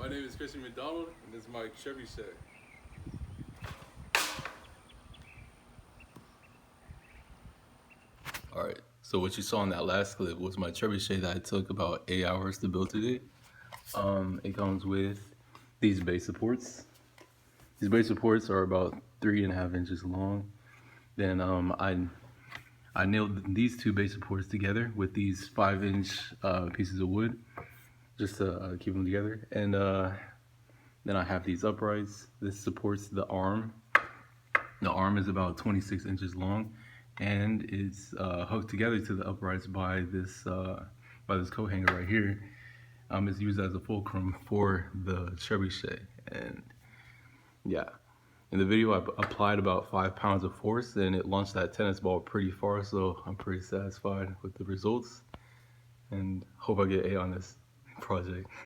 My name is Christian McDonald, and this is my Trebuchet. Alright, so what you saw in that last clip was my trebuchet that I took about 8 hours to build today. It comes with these base supports. These base supports are about 3.5 inches long. Then I nailed these two base supports together with these 5-inch pieces of wood just to keep them together. And then I have these uprights. This supports the arm. The arm is about 26 inches long, and it's hooked together to the uprights by this coat hanger right here. It's used as a fulcrum for the trebuchet. And yeah, in the video I applied about 5 pounds of force, and it launched that tennis ball pretty far, so I'm pretty satisfied with the results, and hope I get A on this project.